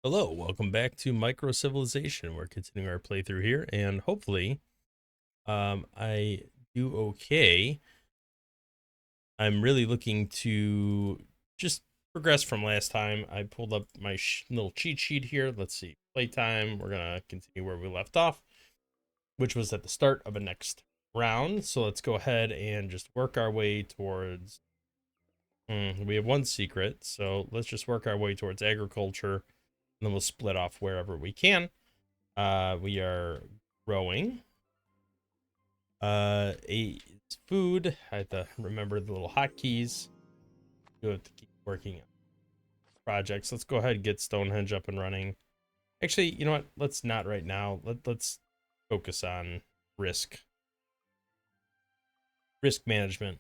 Hello, welcome back to Microcivilization. We're continuing our playthrough here, and hopefully, I do okay. I'm really looking to just progress from last time. I pulled up my little cheat sheet here. Let's see, playtime. We're gonna continue where we left off, which was at the start of a next round. So let's go ahead and just work our way towards. We have one secret, so let's just work our way towards agriculture, and then we'll split off wherever we can. We are growing. It's food. I have to remember the little hotkeys. Do have to keep working on projects. Let's go ahead and get Stonehenge up and running. Actually, you know what? Let's not right now. Let's focus on risk. Risk management.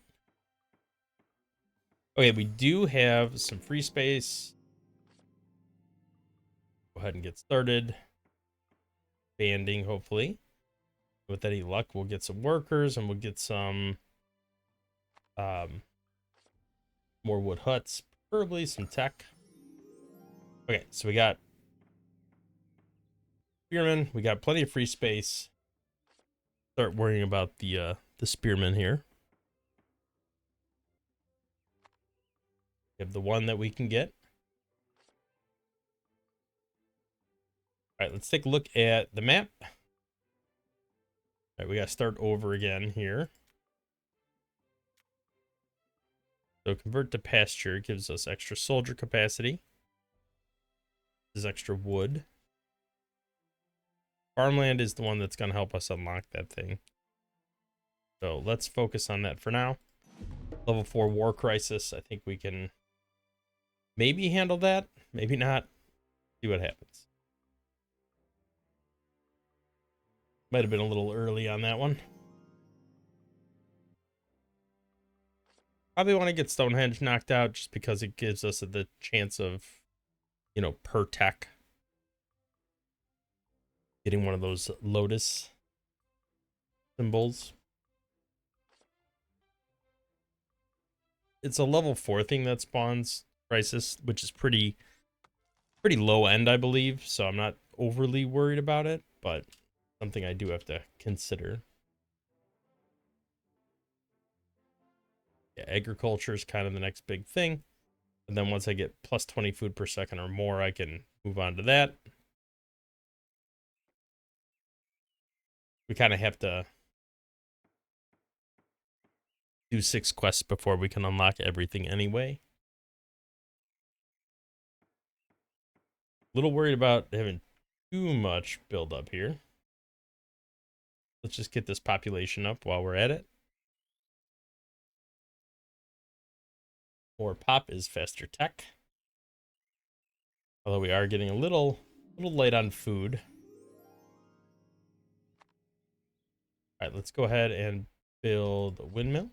Okay, we do have some free space. Go ahead and get started. Banding, hopefully. With any luck, we'll get some workers and we'll get some more wood huts, preferably some tech. Okay, so we got spearmen. We got plenty of free space. Start worrying about the spearmen here. We have the one that we can get. All right, let's take a look at the map. All right, we got to start over again here. So convert to pasture gives us extra soldier capacity. This is extra wood. Farmland is the one that's going to help us unlock that thing. So let's focus on that for now. Level 4 war crisis. I think we can maybe handle that. Maybe not. See what happens. Might have been a little early on that one. Probably want to get Stonehenge knocked out just because it gives us the chance of, per tech. Getting one of those lotus symbols. It's a level 4 thing that spawns crisis, which is pretty low end, I believe. So I'm not overly worried about it, but something I do have to consider. Yeah, agriculture is kind of the next big thing. And then once I get plus 20 food per second or more, I can move on to that. We kind of have to do 6 quests before we can unlock everything anyway. A little worried about having too much build up here. Let's just get this population up while we're at it. More pop is faster tech. Although we are getting a little light on food. All right, let's go ahead and build a windmill.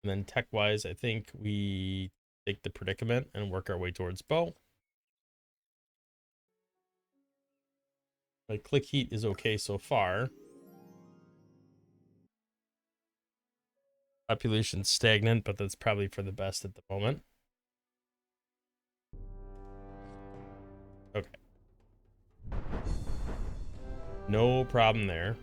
And then tech-wise, I think we take the predicament and work our way towards bow. My click heat is okay so far. Population stagnant, but that's probably for the best at the moment. Okay. No problem there.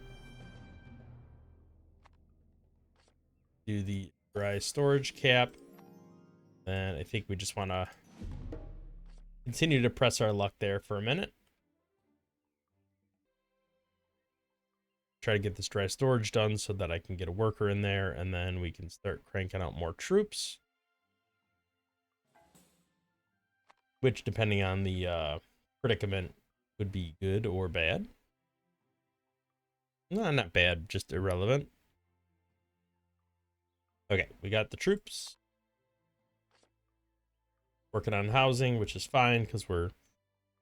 Do the dry storage cap. And I think we just want to continue to press our luck there for a minute. Try to get this dry storage done so that I can get a worker in there, and then we can start cranking out more troops. Which, depending on the predicament, would be good or bad. No, not bad, just irrelevant. Okay, we got the troops. Working on housing, which is fine because we're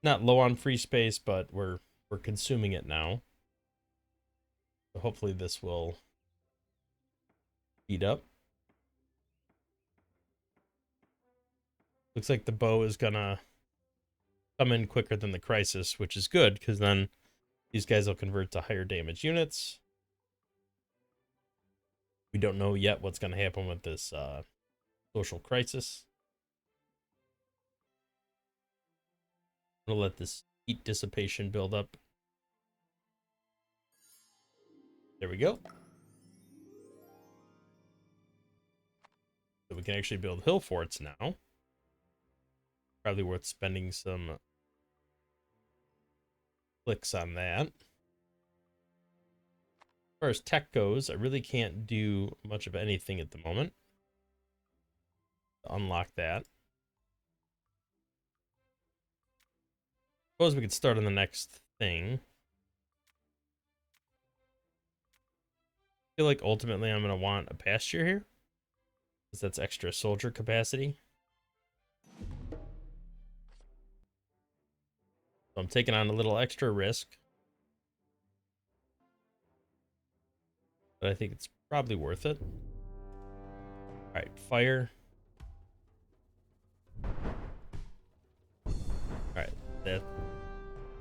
not low on free space, but we're consuming it now. So hopefully this will speed up. Looks like the bow is gonna come in quicker than the crisis, which is good because then these guys will convert to higher damage units. We don't know yet what's going to happen with this social crisis. I'm gonna let this heat dissipation build up. There we go. So we can actually build hill forts now. Probably worth spending some clicks on that. As far as tech goes, I really can't do much of anything at the moment to unlock that. Suppose we could start on the next thing. I feel like ultimately I'm going to want a pasture here, because that's extra soldier capacity. So I'm taking on a little extra risk, but I think it's probably worth it. All right, fire. All right, that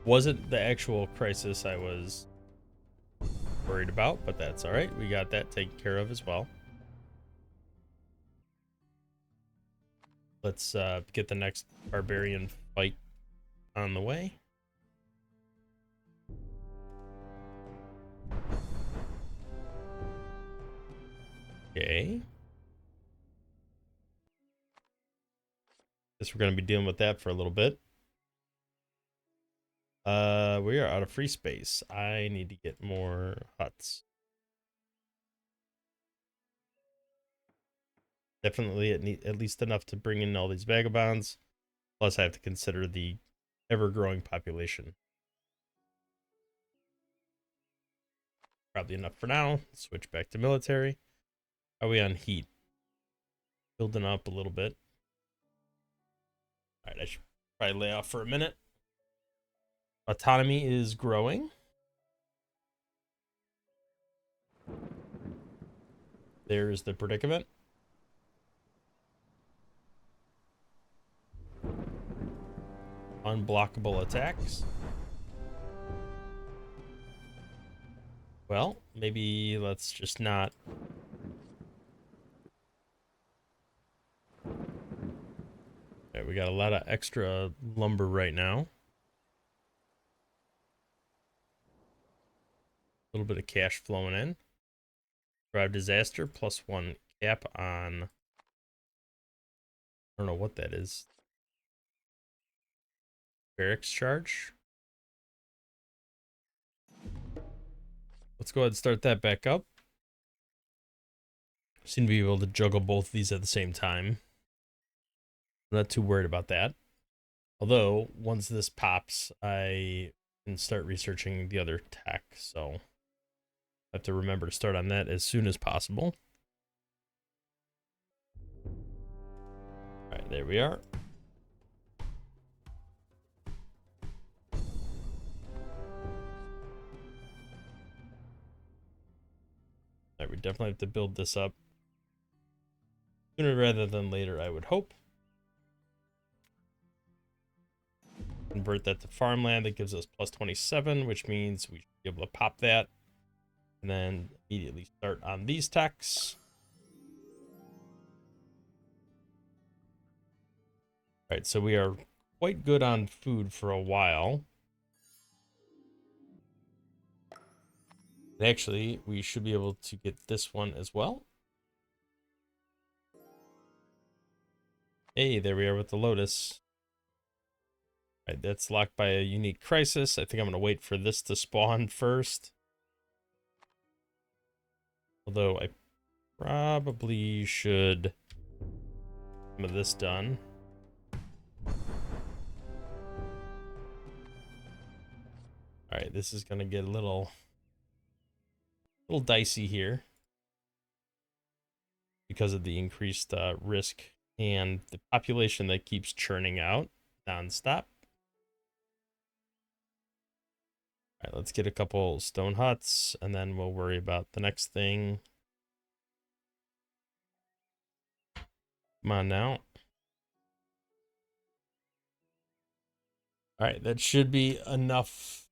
wasn't the actual crisis I was worried about, but that's all right. We got that taken care of as well. Let's get the next barbarian fight on the way. Okay. Guess we're going to be dealing with that for a little bit. We are out of free space. I need to get more huts. Definitely at least enough to bring in all these vagabonds. Plus, I have to consider the ever-growing population. Probably enough for now. Switch back to military. How are we on heat? Building up a little bit. All right, I should probably lay off for a minute. Autonomy is growing. There's the predicament. Unblockable attacks. Well, maybe let's just not. Okay, we got a lot of extra lumber right now. A little bit of cash flowing in. Drive disaster +1 cap on. I don't know what that is. Barracks charge. Let's go ahead and start that back up. Seem to be able to juggle both of these at the same time. I'm not too worried about that. Although, once this pops, I can start researching the other tech, so I have to remember to start on that as soon as possible. Alright, there we are. Alright, we definitely have to build this up sooner rather than later, I would hope. Convert that to farmland. That gives us +27, which means we should be able to pop that and then immediately start on these techs. All right, so we are quite good on food for a while. And actually, we should be able to get this one as well. Hey, there we are with the Lotus. All right, that's locked by a unique crisis. I think I'm going to wait for this to spawn first. Although I probably should get some of this done. All right, this is going to get a little dicey here because of the increased risk and the population that keeps churning out nonstop. All right, let's get a couple stone huts and then we'll worry about the next thing. Come on now. All right, that should be enough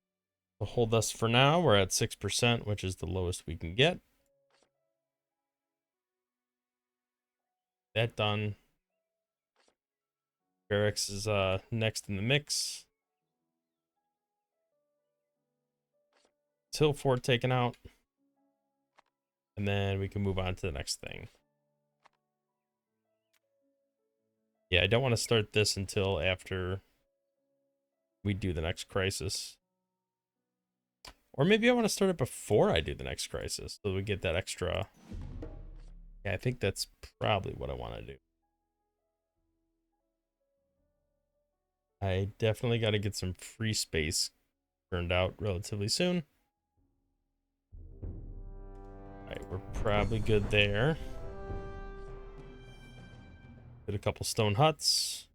to hold us for now. We're at 6%, which is the lowest we can get. That done. Barracks is next in the mix. hill fort taken out. And then we can move on to the next thing. Yeah, I don't want to start this until after we do the next crisis. Or maybe I want to start it before I do the next crisis, so we get that extra. Yeah, I think that's probably what I want to do. I definitely got to get some free space turned out relatively soon. Alright, we're probably good there. Did a couple stone huts.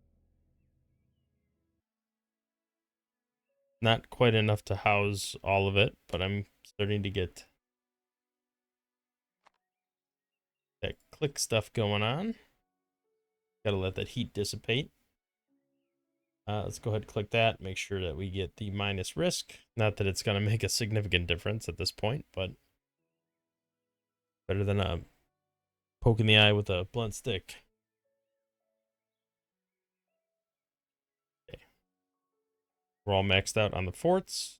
Not quite enough to house all of it, but I'm starting to get that click stuff going on. Gotta let that heat dissipate. Let's go ahead and click that. Make sure that we get the minus risk. Not that it's going to make a significant difference at this point, but better than a poke in the eye with a blunt stick. Okay. We're all maxed out on the forts.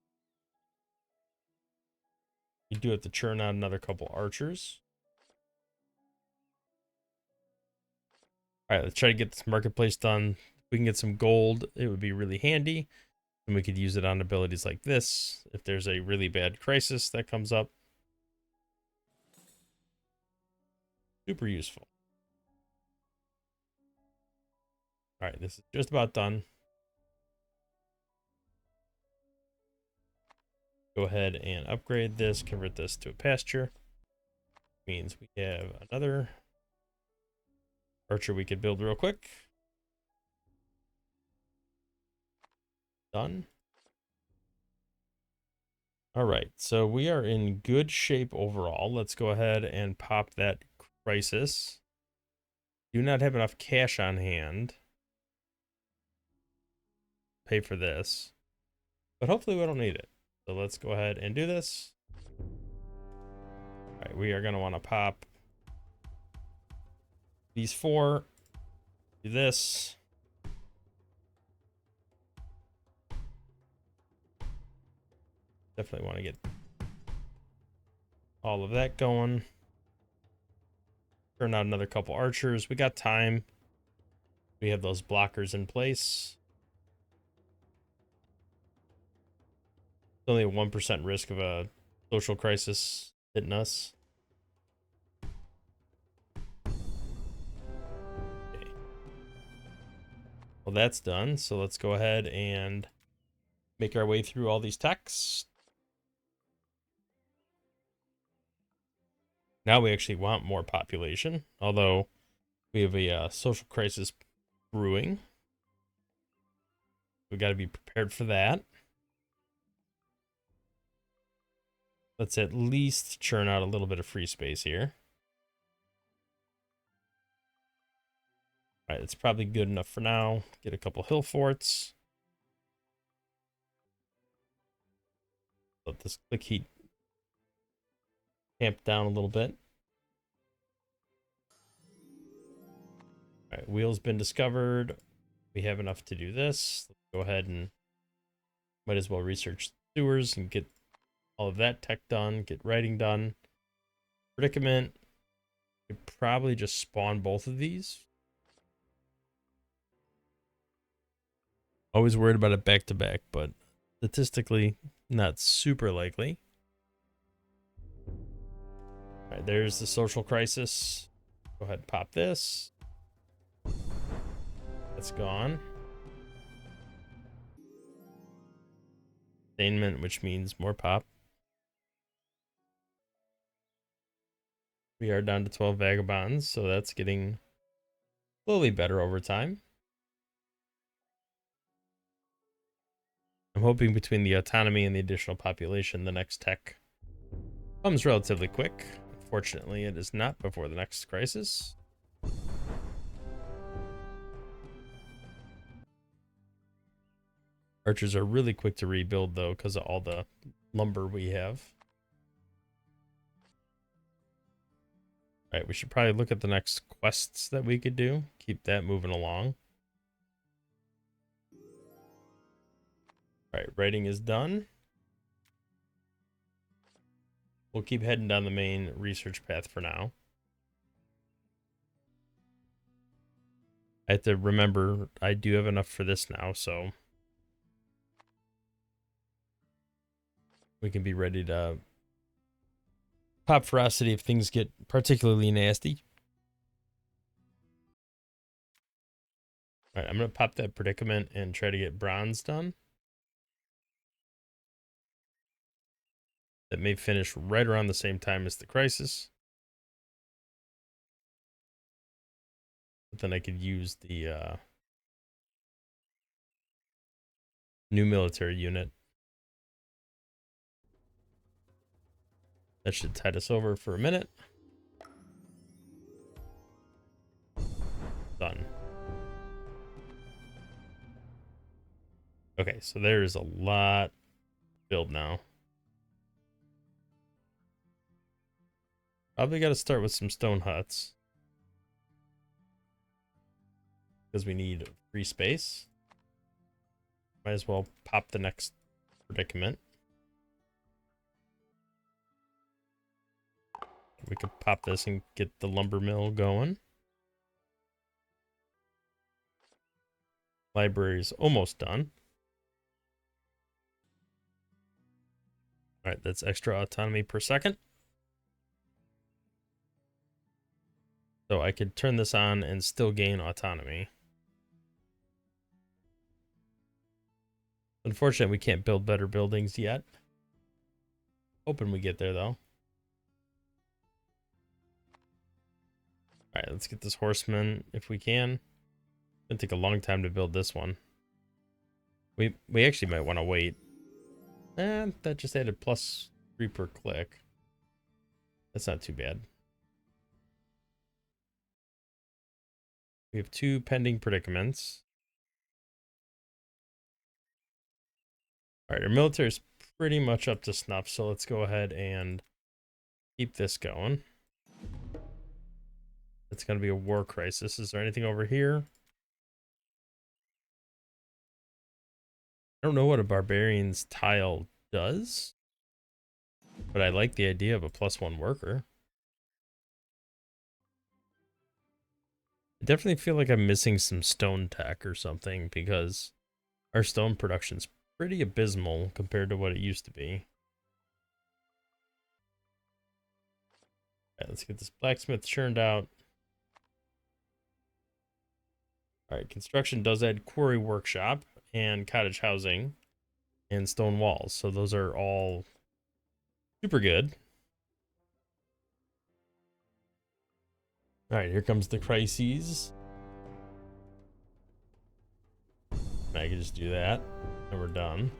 You do have to churn out another couple archers. All right, let's try to get this marketplace done. If we can get some gold, it would be really handy. And we could use it on abilities like this. If there's a really bad crisis that comes up. Super useful. All right, this is just about done. Go ahead and upgrade this, convert this to a pasture. Means we have another archer we could build real quick. Done. All right, so we are in good shape overall. Let's go ahead and pop that crisis. Do not have enough cash on hand. Pay for this. But hopefully we don't need it. So let's go ahead and do this. All right, we are going to want to pop these 4. Do this. Definitely want to get all of that going. Turn out another couple archers. We got time. We have those blockers in place. It's only a 1% risk of a social crisis hitting us. Okay. Well, that's done. So let's go ahead and make our way through all these techs. Now we actually want more population, although we have a social crisis brewing. We got to be prepared for that. Let's at least churn out a little bit of free space here. All right, that's probably good enough for now. Get a couple hill forts. Let this click heat tamp down a little bit. All right, wheel's been discovered. We have enough to do this. Let's go ahead and might as well research sewers and get all of that tech done, get writing done. Predicament. Could probably just spawn both of these. Always worried about it back to back, but statistically not super likely. All right, there's the social crisis. Go ahead and pop this. That's gone. Sustainment, which means more pop. We are down to 12 vagabonds, so that's getting slowly better over time. I'm hoping between the autonomy and the additional population, the next tech comes relatively quick. Unfortunately, it is not before the next crisis. Archers are really quick to rebuild, though, because of all the lumber we have. All right, we should probably look at the next quests that we could do. Keep that moving along. All right, writing is done. we'll keep heading down the main research path for now. I have to remember I do have enough for this now, so we can be ready to pop ferocity if things get particularly nasty. All right, I'm going to pop that predicament and try to get bronze done. That may finish right around the same time as the crisis. But then I could use the new military unit. That should tide us over for a minute. Done. Okay, so there's a lot build now. Probably got to start with some stone huts. Because we need free space. Might as well pop the next predicament. We could pop this and get the lumber mill going. Library's almost done. All right, that's extra autonomy per second. So I could turn this on and still gain autonomy. Unfortunately, we can't build better buildings yet. Hoping we get there, though. All right, let's get this horseman if we can. It's gonna take a long time to build this one. We actually might want to wait. That just added +3 per click. That's not too bad. We have 2 pending predicaments. All right, our military is pretty much up to snuff, so let's go ahead and keep this going. It's going to be a war crisis. Is there anything over here? I don't know what a barbarian's tile does, but I like the idea of a +1 worker. I definitely feel like I'm missing some stone tech or something because our stone production's pretty abysmal compared to what it used to be. All right, let's get this blacksmith churned out. All right, construction does add quarry workshop and cottage housing and stone walls. So those are all super good. All right, here comes the crises. I can just do that and we're done.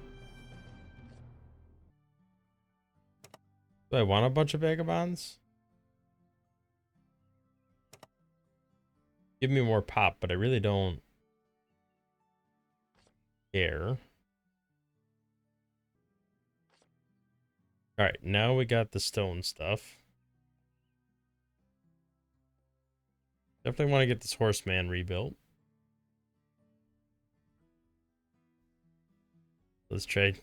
Do I want a bunch of vagabonds? Give me more pop, but I really don't care. All right, now we got the stone stuff. Definitely want to get this horseman rebuilt. Let's try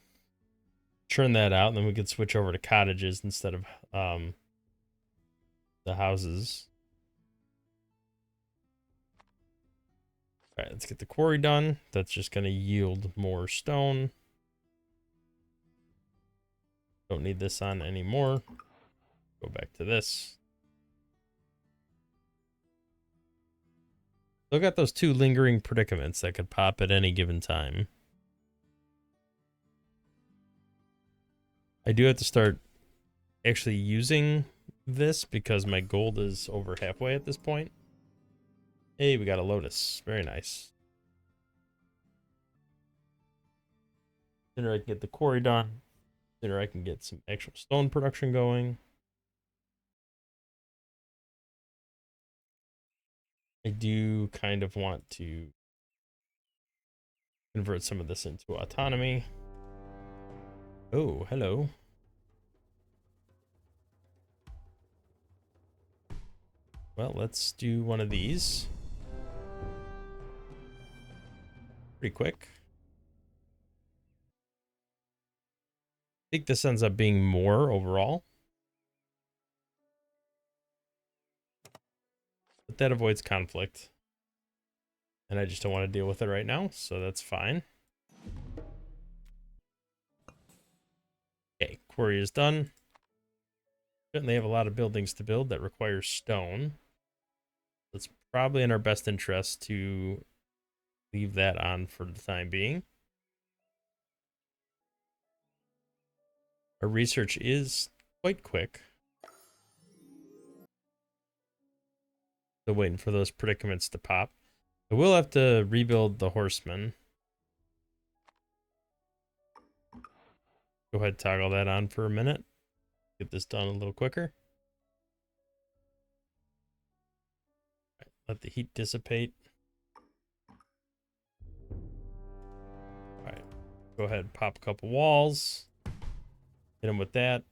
churn that out, and then we could switch over to cottages instead of the houses. All right, let's get the quarry done. That's just going to yield more stone. Don't need this on anymore. Go back to this. Still got those 2 lingering predicaments that could pop at any given time. I do have to start actually using this because my gold is over halfway at this point. Hey, we got a lotus. Very nice. Sooner I can get the quarry done, sooner I can get some actual stone production going. I do kind of want to convert some of this into autonomy. Oh, hello. Well, let's do one of these. Pretty quick. I think this ends up being more overall. that avoids conflict. And I just don't want to deal with it right now, so that's fine. Okay, quarry is done. Certainly have a lot of buildings to build that require stone. It's probably in our best interest to leave that on for the time being. Our research is quite quick. Still waiting for those predicaments to pop. I will have to rebuild the horsemen. Go ahead and toggle that on for a minute. Get this done a little quicker. Right, let the heat dissipate. Alright, go ahead and pop a couple walls. Hit them with that.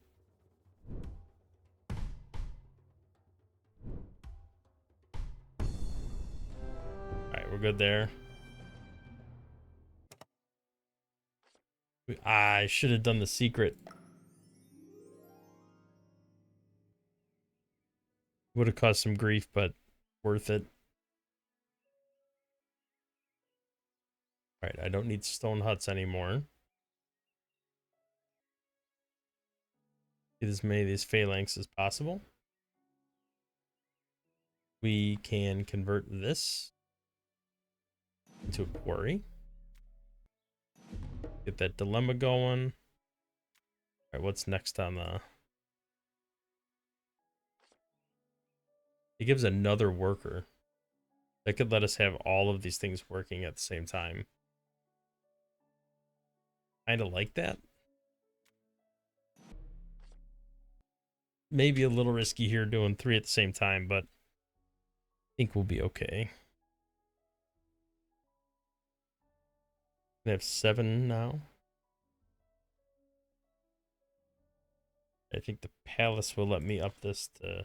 Alright, we're good there. I should have done the secret. Would have caused some grief, but worth it. Alright, I don't need stone huts anymore. Get as many of these phalanx as possible. We can convert this into a quarry. Get that dilemma going. Alright, what's next on the... It gives another worker. That could let us have all of these things working at the same time. Kind of like that. Maybe a little risky here doing 3 at the same time, but I think we'll be okay. I have 7 now. I think the palace will let me up this to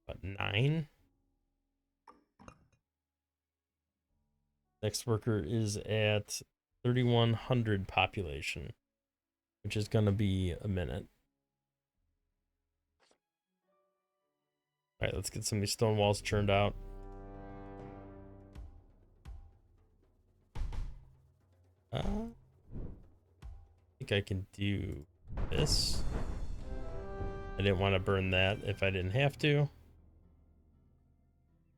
about 9. Next worker is at 3,100 population, which is going to be a minute. All right, let's get some of these stone walls churned out. I think I can do this. I didn't want to burn that if I didn't have to.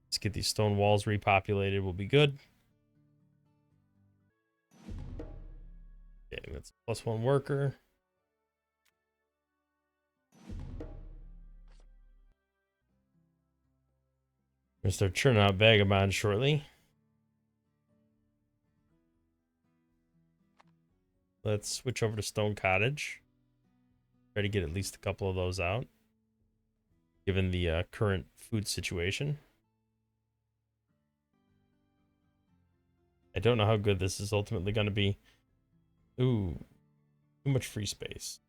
Let's get these stone walls repopulated. We'll be good. Okay, that's +1 worker. We're gonna start churning out vagabonds shortly. Let's switch over to Stone Cottage. Try to get at least a couple of those out, given the current food situation. I don't know how good this is ultimately going to be. Ooh, too much free space.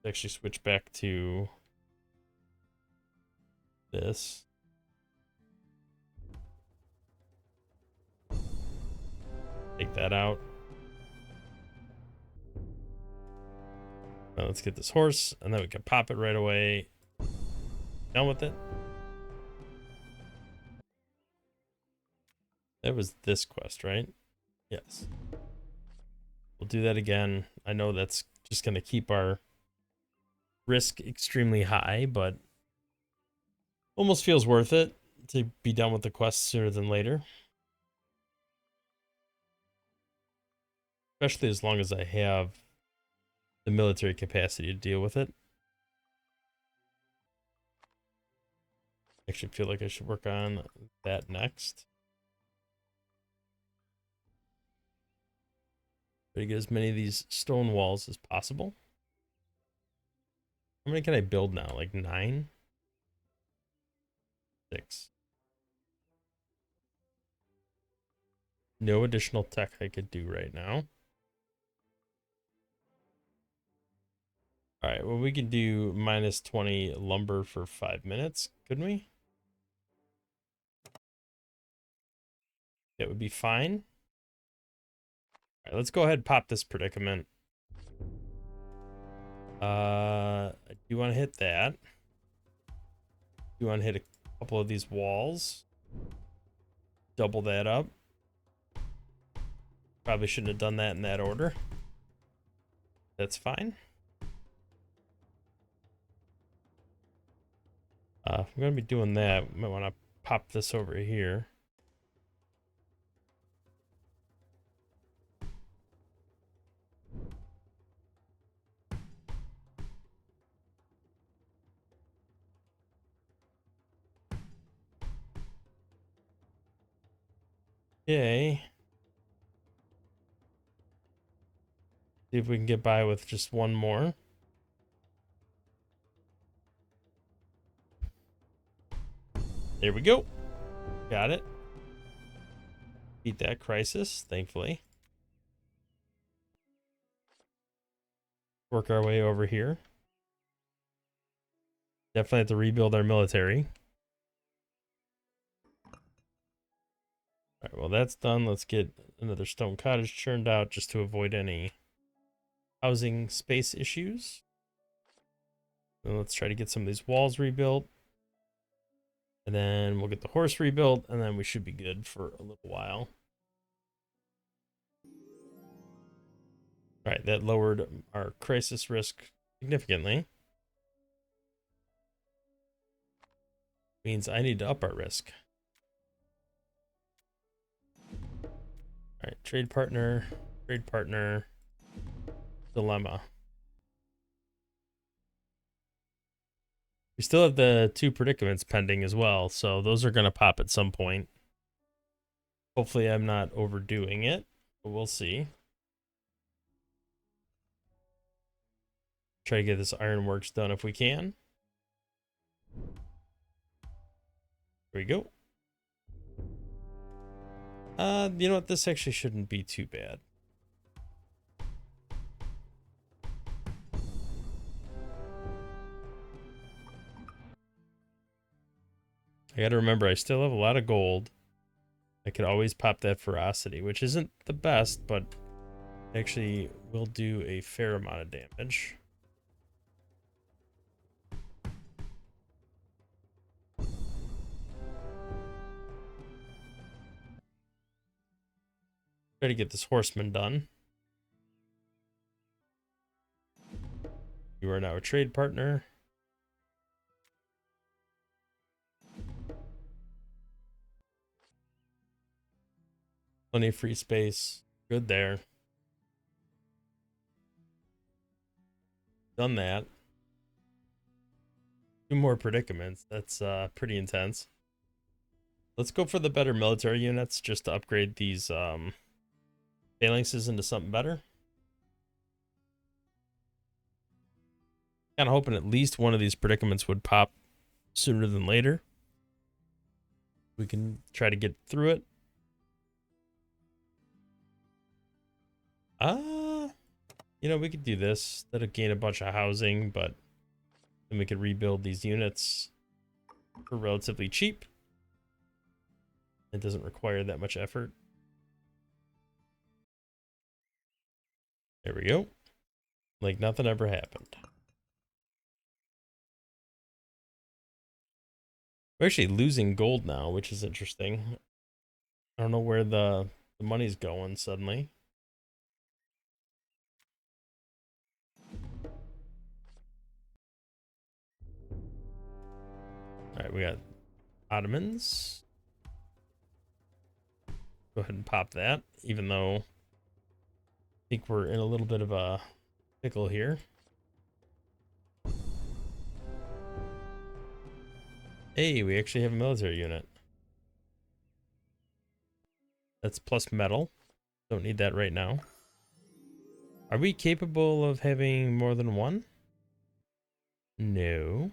Let's actually switch back to this. Take that out. Now let's get this horse, and then we can pop it right away. Done with it. That was this quest, right? Yes. We'll do that again. I know that's just going to keep our risk extremely high, but almost feels worth it to be done with the quest sooner than later. Especially as long as I have the military capacity to deal with it. I actually feel like I should work on that next. Try to get as many of these stone walls as possible. How many can I build now? Like 9? 6. No additional tech I could do right now. All right, well, we can do -20 lumber for 5 minutes, couldn't we? That would be fine. All right, let's go ahead and pop this predicament. I do want to hit that. Do want to hit a couple of these walls. Double that up. Probably shouldn't have done that in that order. That's fine. If I'm going to be doing that, might want to pop this over here. Okay. See if we can get by with just one more. There we go. Got it. Beat that crisis, thankfully. Work our way over here. Definitely have to rebuild our military. Alright, well that's done. Let's get another stone cottage churned out just to avoid any housing space issues. And let's try to get some of these walls rebuilt. And then we'll get the horse rebuilt, and then we should be good for a little while. Alright, that lowered our crisis risk significantly. Means I need to up our risk. Alright, trade partner, dilemma. We still have the 2 predicaments pending as well, so those are going to pop at some point. Hopefully I'm not overdoing it, but we'll see. Try to get this ironworks done if we can. There we go. You know what? This actually shouldn't be too bad. I gotta remember, I still have a lot of gold. I could always pop that ferocity, which isn't the best, but actually will do a fair amount of damage. Try to get this horseman done. You are now a trade partner. Plenty of free space. Good there. Done that. 2 more predicaments. That's pretty intense. Let's go for the better military units just to upgrade these phalanxes into something better. Kind of hoping at least one of these predicaments would pop sooner than later. We can try to get through it. You know, we could do this. That'll gain a bunch of housing, but then we could rebuild these units for relatively cheap. It doesn't require that much effort. There we go. Like nothing ever happened. We're actually losing gold now, which is interesting. I don't know where the money's going suddenly. Alright, we got Ottomans. Go ahead and pop that, even though I think we're in a little bit of a pickle here. Hey, we actually have a military unit. That's plus metal. Don't need that right now. Are we capable of having more than one? No.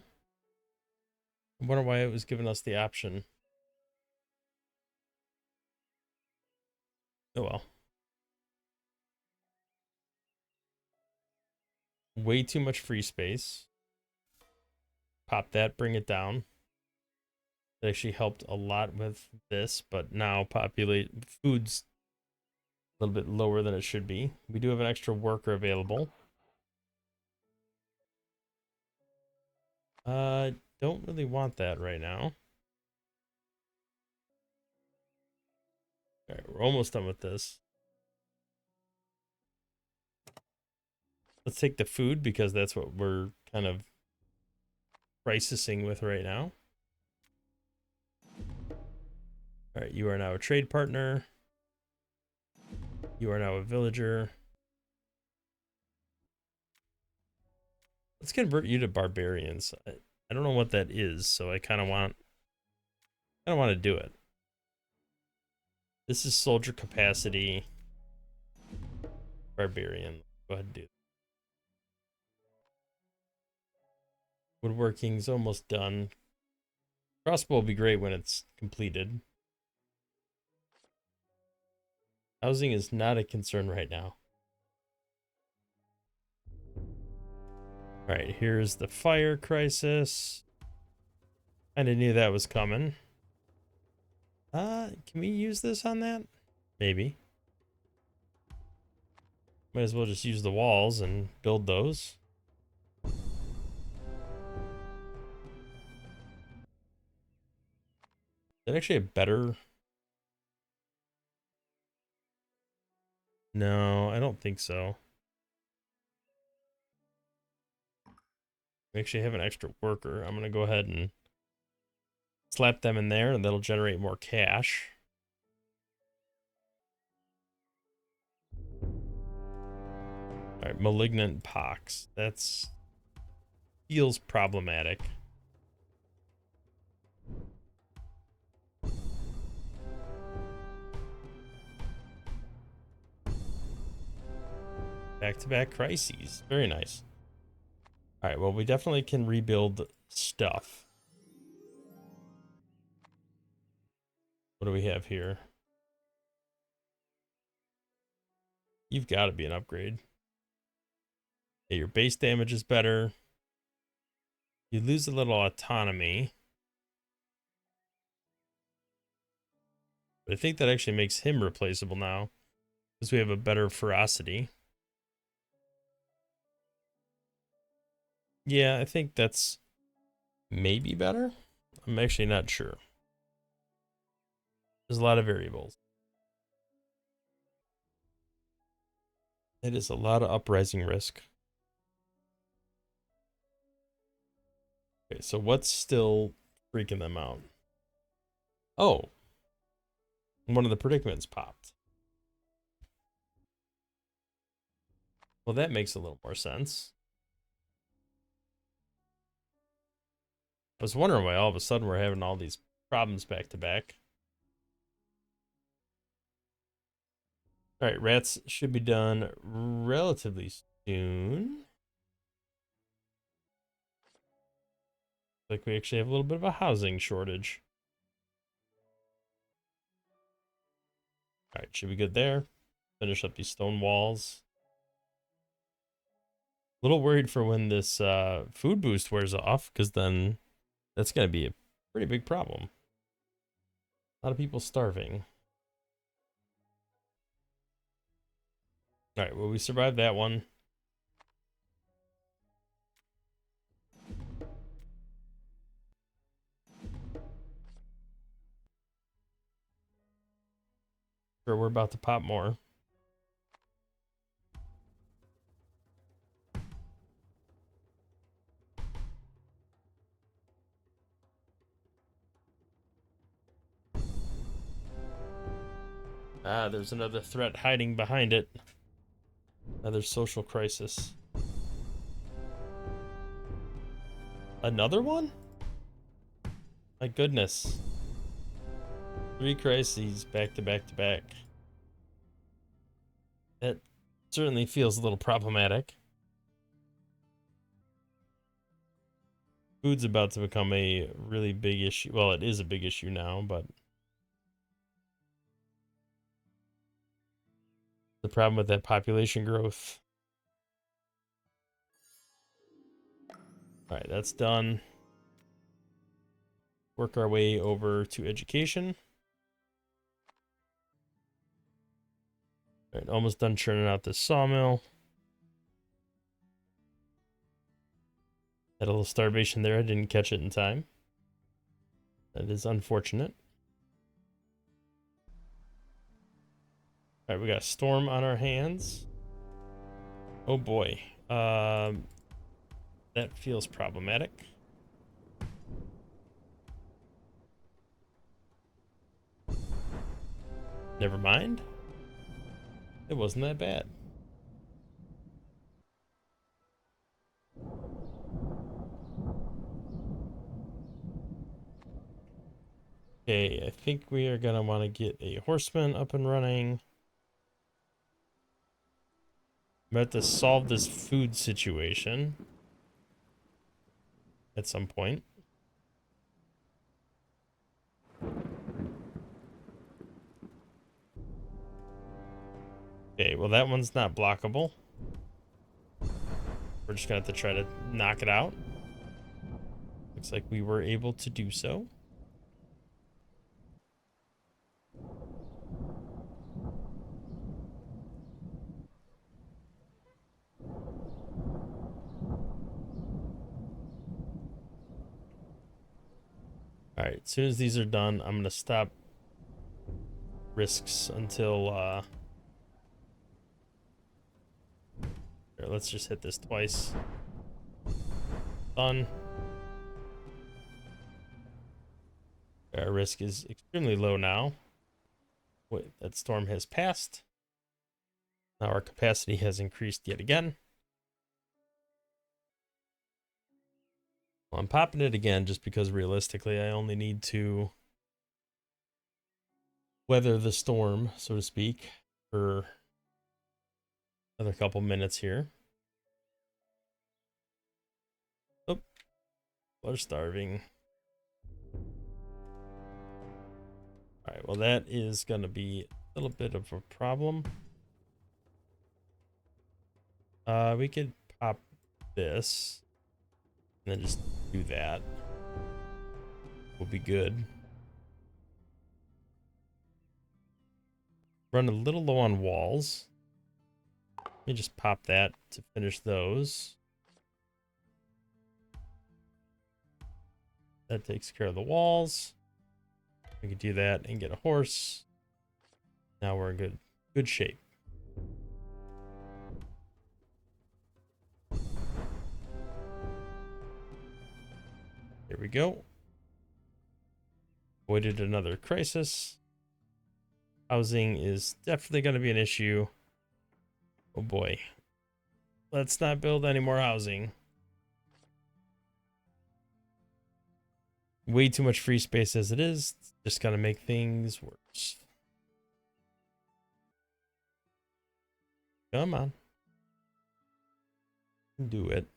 I wonder why it was giving us the option. Oh well. Way too much free space. Pop that, bring it down. It actually helped a lot with this, but now populate food's a little bit lower than it should be. We do have an extra worker available. Don't really want that right now. We're almost done with this. Let's take the food because that's what we're kind of crisising with right now. All right, you are now a trade partner. You are now a villager. Let's convert you to barbarians. I don't know what that is, so I kind of want to do it. This is soldier capacity. Barbarian. Go ahead and do it. Woodworking's almost done. Crossbow will be great when it's completed. Housing is not a concern right now. All right, here's the fire crisis. Kinda knew that was coming. Can we use this on that? Maybe. Might as well just use the walls and build those. Is that actually a better... No, I don't think so. We actually have an extra worker. I'm gonna go ahead and slap them in there and that'll generate more cash. Alright, malignant pox. That's... feels problematic. Back-to-back crises. Very nice. Alright, well, we definitely can rebuild stuff. What do we have here? You've got to be an upgrade. Yeah, your base damage is better. You lose a little autonomy. But I think that actually makes him replaceable now. Because we have a better ferocity. Yeah, I think that's maybe better. I'm actually not sure. There's a lot of variables. It is a lot of uprising risk. Okay, so what's still freaking them out? Oh, one of the predicaments popped. Well, that makes a little more sense. I was wondering why all of a sudden we're having all these problems back to back. All right, rats should be done relatively soon. Like we actually have a little bit of a housing shortage. All right, should be good there. Finish up these stone walls. A little worried for when this food boost wears off, because then that's going to be a pretty big problem. A lot of people starving. All right, well, we survived that one. Sure, we're about to pop more. Ah, there's another threat hiding behind it. Another social crisis. Another one? My goodness. 3 crises back to back to back. That certainly feels a little problematic. Food's about to become a really big issue. Well, it is a big issue now, but the problem with that population growth. All right, that's done. Work our way over to education. All right, almost done churning out this sawmill. Had a little starvation there. I didn't catch it in time. That is unfortunate. All right, we got a storm on our hands. Oh boy. That feels problematic. Never mind. It wasn't that bad. Okay, I think we are gonna want to get a horseman up and running. I'm about to solve this food situation at some point. Okay, well that one's not blockable. We're just gonna have to try to knock it out. Looks like we were able to do so. All right, as soon as these are done, I'm gonna stop risks until here, let's just hit this twice. Done. Our risk is extremely low now. Wait, that storm has passed. Now our capacity has increased yet again. Well, I'm popping it again just because realistically I only need to weather the storm, so to speak, for another couple minutes here. Oh, we're starving. All right, well that is going to be a little bit of a problem. We could pop this and then just do that. Will be good. Run a little low on walls. Let me just pop that to finish those. That takes care of the walls. We could do that and get a horse. Now we're in good shape. There we go. Avoided another crisis. Housing is definitely going to be an issue. Oh boy. Let's not build any more housing. Way too much free space as it is. It's just going to make things worse. Come on. Do it.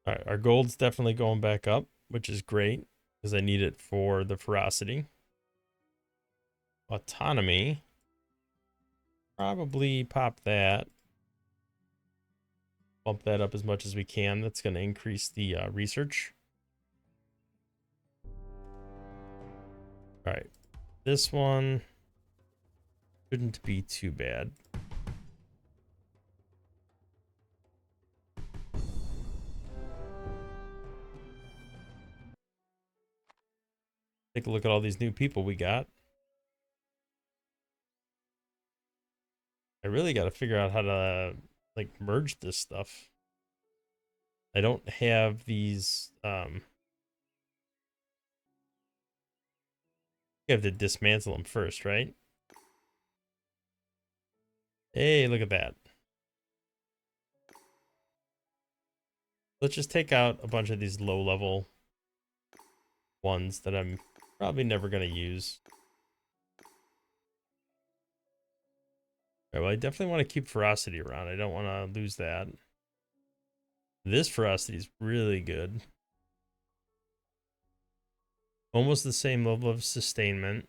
All right, our gold's definitely going back up, which is great because I need it for the ferocity. Autonomy. Probably pop that. Bump that up as much as we can. That's going to increase the research. All right, this one shouldn't be too bad. Take a look at all these new people we got. I really got to figure out how to like merge this stuff. I don't have these. You have to dismantle them first, right? Hey, look at that. Let's just take out a bunch of these low-level ones that I'm probably never going to use. All right, well, I definitely want to keep ferocity around. I don't want to lose that. This ferocity is really good. Almost the same level of sustainment.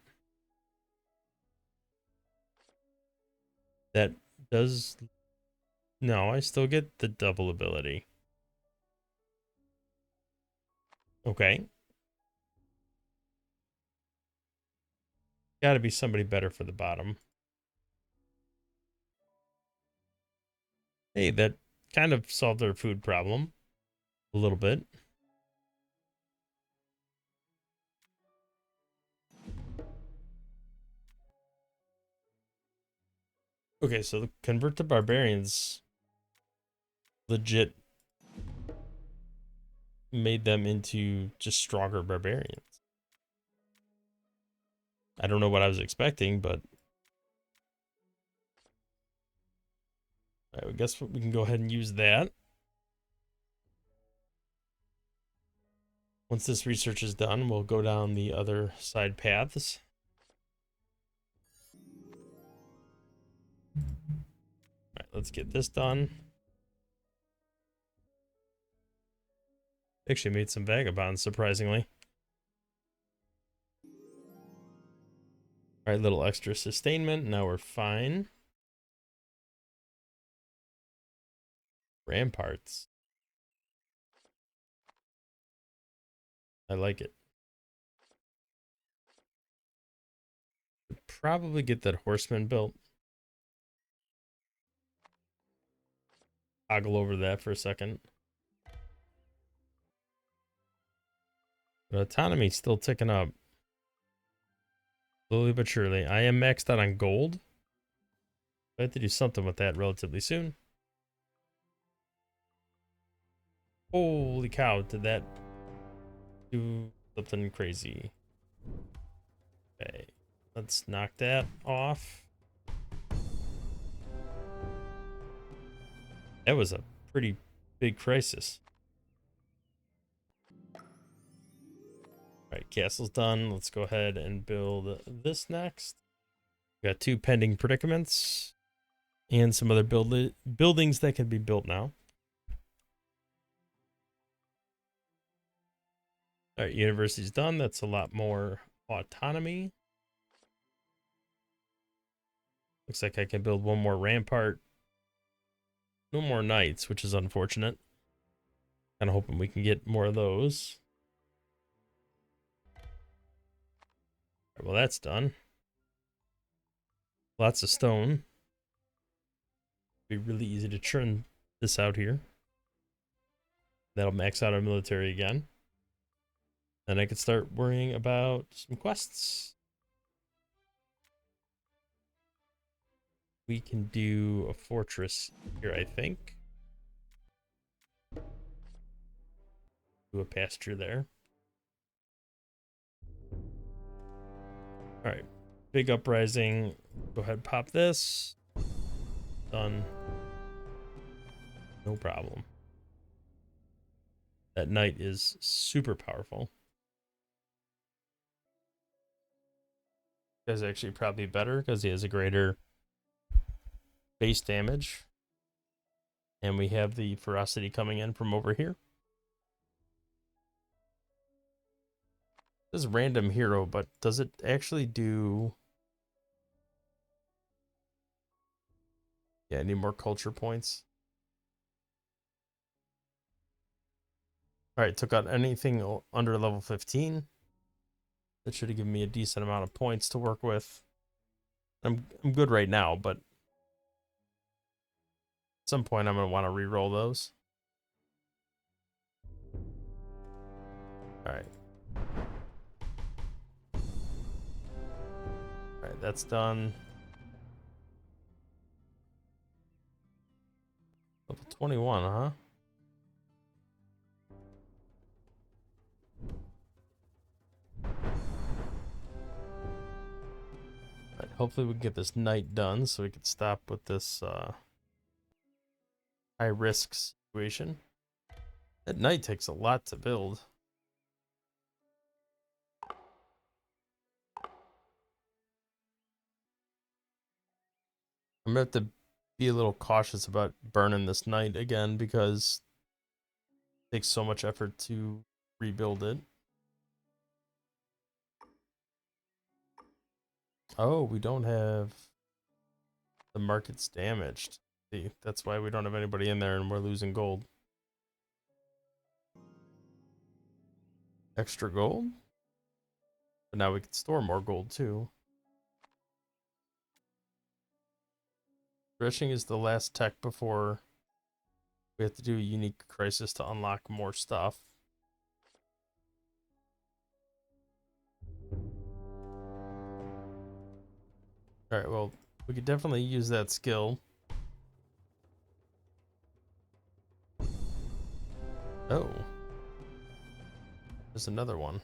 That does... No, I still get the double ability. Okay. Got to be somebody better for the bottom. Hey, that kind of solved our food problem. A little bit. Okay, so the convert to barbarians legit made them into just stronger barbarians. I don't know what I was expecting, but I guess we can go ahead and use that. Once this research is done, we'll go down the other side paths. All right, let's get this done. Actually made some vagabonds, surprisingly. All right, little extra sustainment. Now we're fine. Ramparts. I like it. Probably get that horseman built. Toggle over that for a second. But autonomy's still ticking up. Slowly but surely. I am maxed out on gold. I have to do something with that relatively soon. Holy cow, did that do something crazy? Okay, let's knock that off. That was a pretty big crisis. All right, castle's done. Let's go ahead and build this next. We got 2 pending predicaments and some other buildings that can be built now. All right, university's done. That's a lot more autonomy. Looks like I can build 1 more rampart. No more knights, which is unfortunate. Kind of hoping we can get more of those. Right, well, that's done. Lots of stone. Be really easy to churn this out here. That'll max out our military again. Then I could start worrying about some quests. We can do a fortress here, I think. Do a pasture there. All right, big uprising. Go ahead, pop this. Done. No problem. That knight is super powerful. Guy's actually probably better because he has a greater base damage. And we have the ferocity coming in from over here. This is random hero, but does it actually do... Yeah, I need more culture points. All right, took out anything under level 15. That should have given me a decent amount of points to work with. I'm good right now, but at some point I'm going to want to re-roll those. All right. All right, that's done. Level 21, huh? Right, hopefully we can get this knight done so we can stop with this high risk situation. That knight takes a lot to build. I'm gonna have to be a little cautious about burning this knight again because it takes so much effort to rebuild it. Oh, we don't have the market's damaged. See, that's why we don't have anybody in there and we're losing gold. Extra gold? But now we can store more gold too. Threshing is the last tech before we have to do a unique crisis to unlock more stuff. Alright, well, We could definitely use that skill. Oh. There's another one.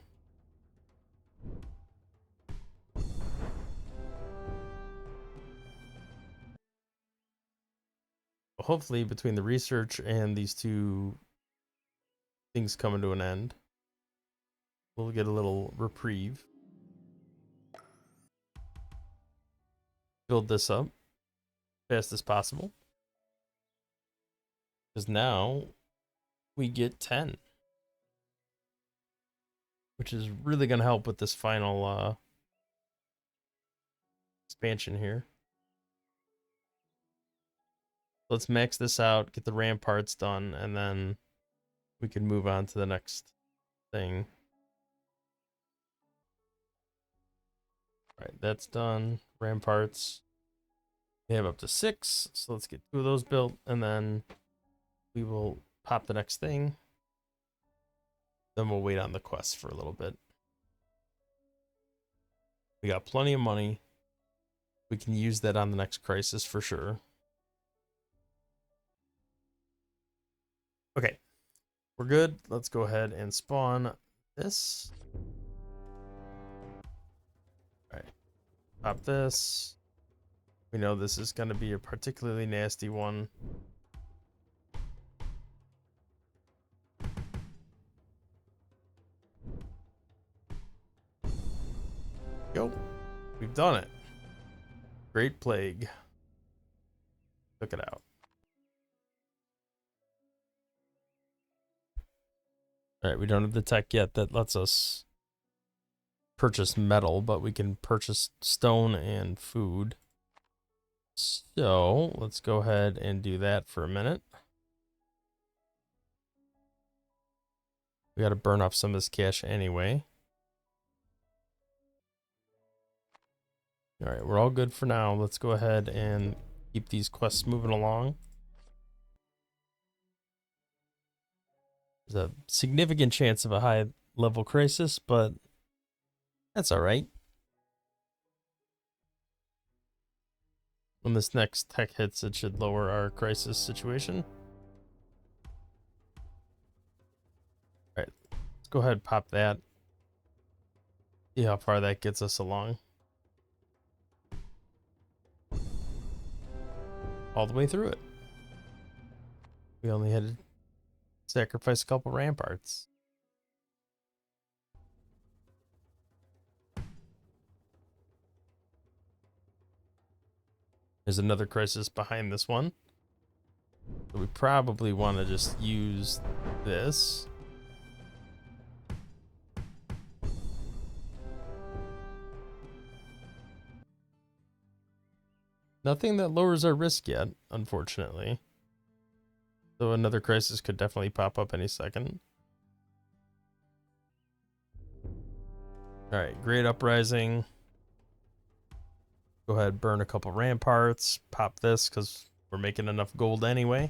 Well, hopefully between the research and these two things coming to an end, we'll get a little reprieve. Build this up as fast as possible. Because now we get 10. Which is really going to help with this final expansion here. Let's max this out, get the ramparts done, and then we can move on to the next thing. All right, that's done. Ramparts. We have up to 6, so let's get 2 of those built, and then we will pop the next thing. Then we'll wait on the quest for a little bit. We got plenty of money. We can use that on the next crisis for sure. Okay, we're good. Let's go ahead and spawn this. All right, pop this. We know this is going to be a particularly nasty one. Go. We've done it. Great Plague. Took it out. All right, we don't have the tech yet that lets us purchase metal, but we can purchase stone and food. So let's go ahead and do that for a minute. We got to burn off some of this cash anyway. All right, we're all good for now. Let's go ahead and keep these quests moving along. There's a significant chance of a high level crisis, but that's all right. When this next tech hits, it should lower our crisis situation. All right, let's go ahead and pop that. See how far that gets us along. All the way through it. We only had to sacrifice a couple ramparts. There's another crisis behind this one. So we probably want to just use this. Nothing that lowers our risk yet, unfortunately. So another crisis could definitely pop up any second. All right, Great Uprising. Go ahead, burn a couple ramparts. Pop this because we're making enough gold anyway.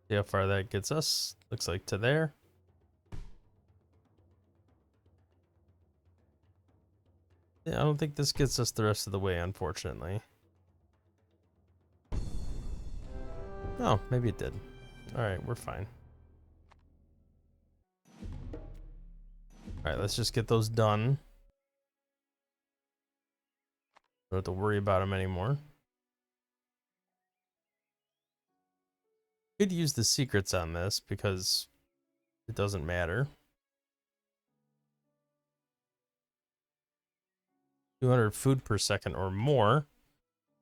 See how far that gets us. Looks like to there. Yeah, I don't think this gets us the rest of the way, unfortunately. Oh, maybe it did. All right, we're fine. All right, let's just get those done. Don't have to worry about them anymore. Could use the secrets on this because it doesn't matter. 200 food per second or more.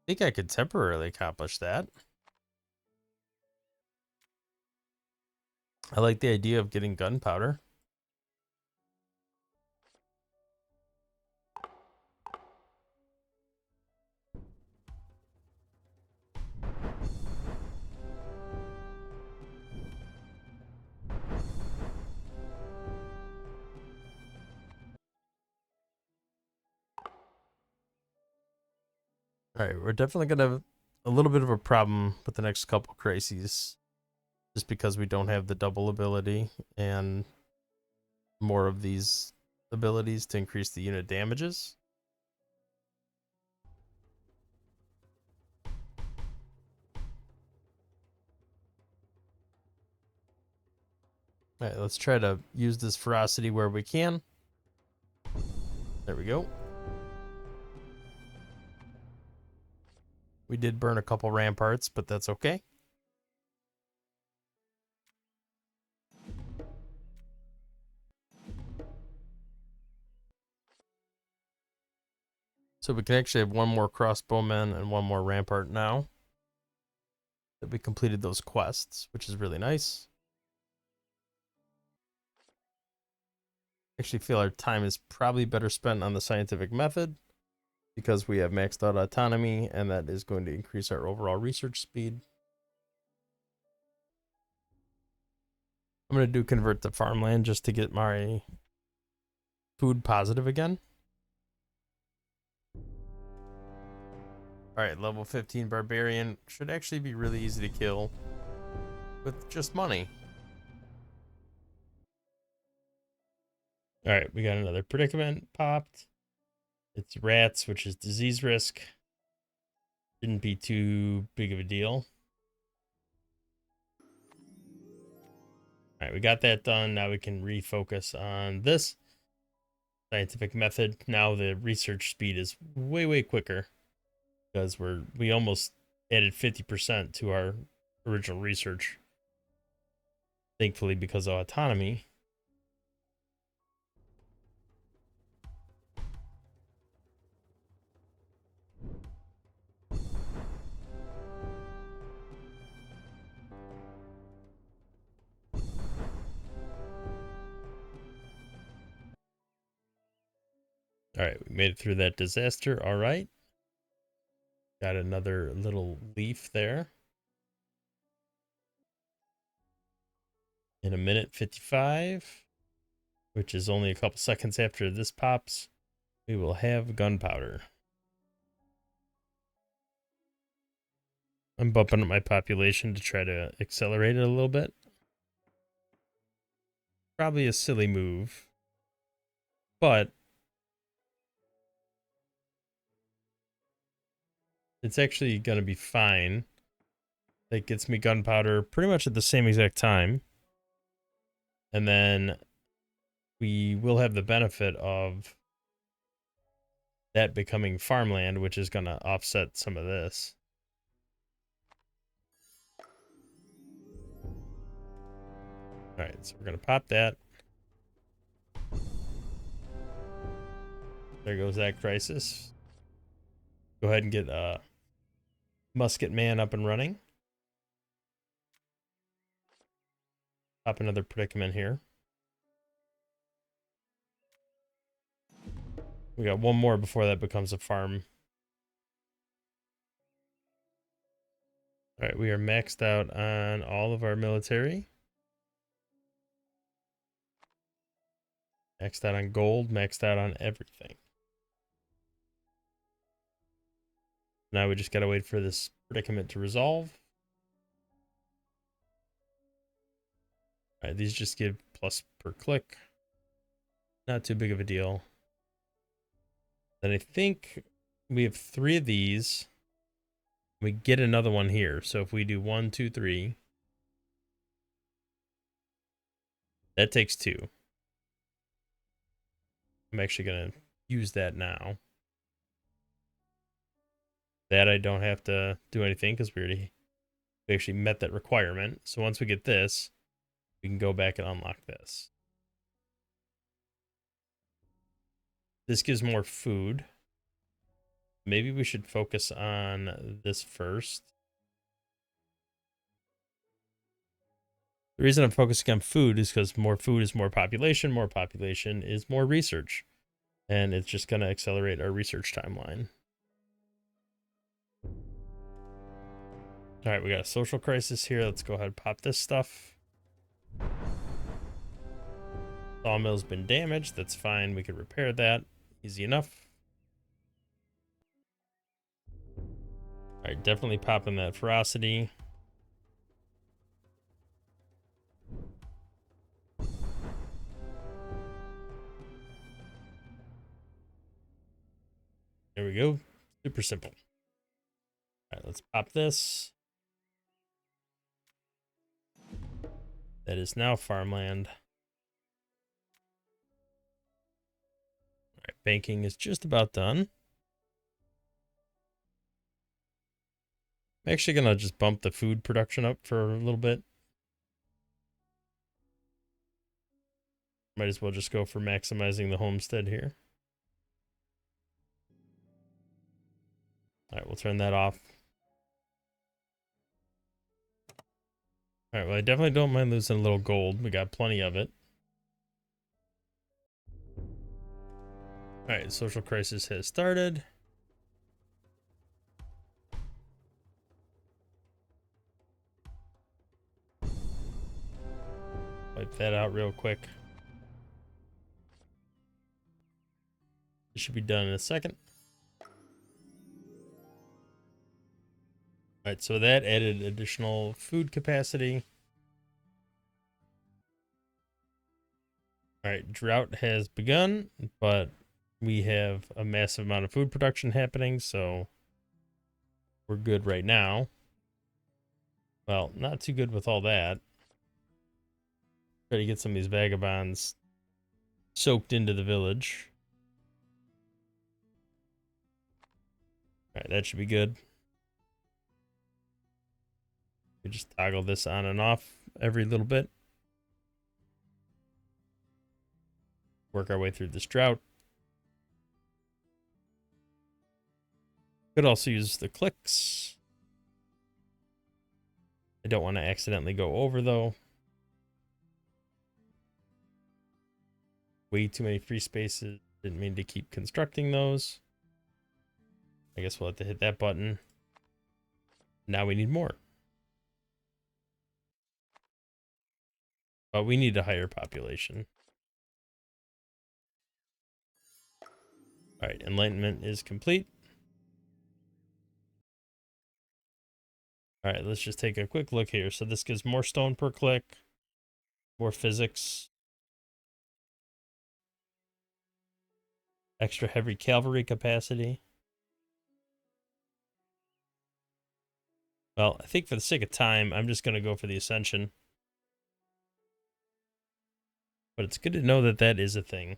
I think I could temporarily accomplish that. I like the idea of getting gunpowder. All right, we're definitely going to have a little bit of a problem with the next couple crises just because we don't have the double ability and more of these abilities to increase the unit damages. All right, let's try to use this ferocity where we can. There we go. We did burn a couple ramparts, but that's okay. So we can actually have one more crossbowman and one more rampart now that we completed those quests, which is really nice. Actually feel our time is probably better spent on the scientific method because we have maxed out autonomy, and that is going to increase our overall research speed. I'm going to do convert to farmland just to get my food positive again. All right, level 15 barbarian should actually be really easy to kill with just money. All right, we got another predicament popped. It's rats, which is disease risk. Shouldn't be too big of a deal. All right, we got that done. Now we can refocus on this scientific method. Now the research speed is way, way quicker because we almost added 50% to our original research. Thankfully, because of autonomy. All right, we made it through that disaster. All right. Got another little leaf there. In a minute 55, which is only a couple seconds after this pops, we will have gunpowder. I'm bumping up my population to try to accelerate it a little bit. Probably a silly move, but it's actually going to be fine. That gets me gunpowder pretty much at the same exact time. And then we will have the benefit of that becoming farmland, which is going to offset some of this. All right, so we're going to pop that. There goes that crisis. Go ahead and get Musket Man up and running. Pop another predicament here. We got one more before that becomes a farm. All right, we are maxed out on all of our military. Maxed out on gold, maxed out on everything. Now we just gotta wait for this predicament to resolve. All right, these just give plus per click. Not too big of a deal. Then I think we have 3 of these. We get another one here. So if we do 1, 2, 3, that takes 2. I'm actually gonna use that now. That I don't have to do anything because we actually met that requirement. So once we get this, we can go back and unlock this. This gives more food. Maybe we should focus on this first. The reason I'm focusing on food is because more food is more population is more research. And it's just going to accelerate our research timeline. All right, we got a social crisis here. Let's go ahead and pop this stuff. Sawmill's been damaged. That's fine. We could repair that. Easy enough. All right, definitely popping that ferocity. we go. Super simple. All right, let's pop this. That is now farmland. All right, banking is just about done. I'm actually going to just bump the food production up for a little bit. Might as well just go for maximizing the homestead here. All right, we'll turn that off. All right, well, I definitely don't mind losing a little gold. We got plenty of it. All right, social crisis has started. Wipe that out real quick. It should be done in a second. All right, so that added additional food capacity. All right, drought has begun, but we have a massive amount of food production happening, so we're good right now. Well, not too good with all that. Try to get some of these vagabonds soaked into the village. All right, that should be good. We just toggle this on and off every little bit. Work our way through this drought. Could also use the clicks. I don't want to accidentally go over though. Way too many free spaces. Didn't mean to keep constructing those. I guess we'll have to hit that button. Now we need more. But we need a higher population. All right, enlightenment is complete. All right, let's just take a quick look here. So this gives more stone per click, more physics, extra heavy cavalry capacity. Well, I think for the sake of time, I'm just going to go for the Ascension. But it's good to know that that is a thing.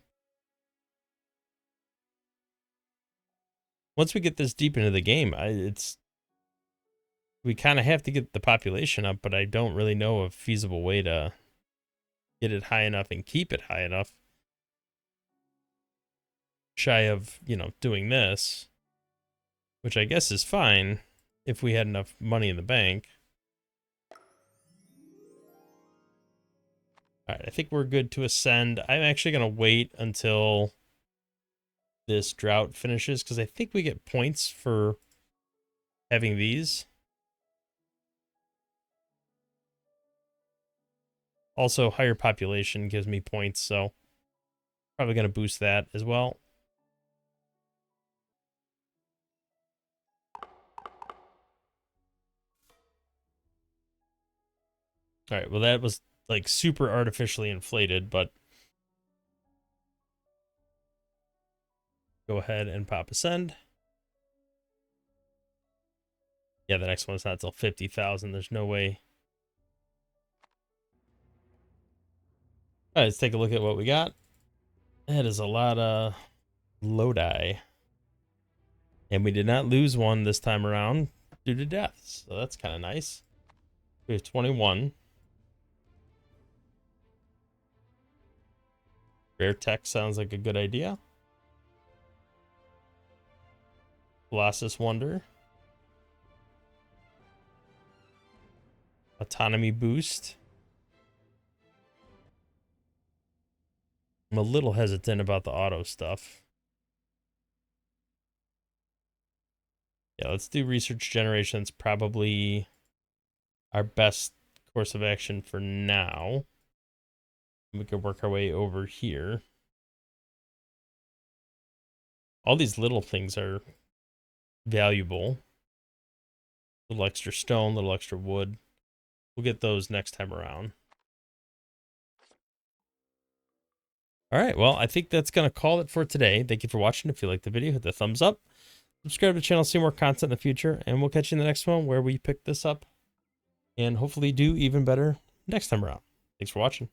Once we get this deep into the game, we kind of have to get the population up, but I don't really know a feasible way to get it high enough and keep it high enough. Shy of, doing this, which I guess is fine if we had enough money in the bank. All right, I think we're good to ascend. I'm actually going to wait until this drought finishes because I think we get points for having these. Also, higher population gives me points, so probably going to boost that as well. All right, well, that was like super artificially inflated, but go ahead and pop ascend. Yeah, the next one's not till 50,000. There's no way. All right, let's take a look at what we got. That is a lot of Lodi. And we did not lose one this time around due to deaths. So that's kind of nice. We have 21. Rare tech sounds like a good idea. Colossus Wonder. Autonomy boost. I'm a little hesitant about the auto stuff. Yeah, let's do research generation. It's probably our best course of action for now. We could work our way over here. All these little things are valuable. A little extra stone, a little extra wood. We'll get those next time around. All right, well, I think that's going to call it for today. Thank you for watching. If you liked the video, hit the thumbs up. subscribe to the channel, see more content in the future, and we'll catch you in the next one where we pick this up and hopefully do even better next time around. Thanks for watching.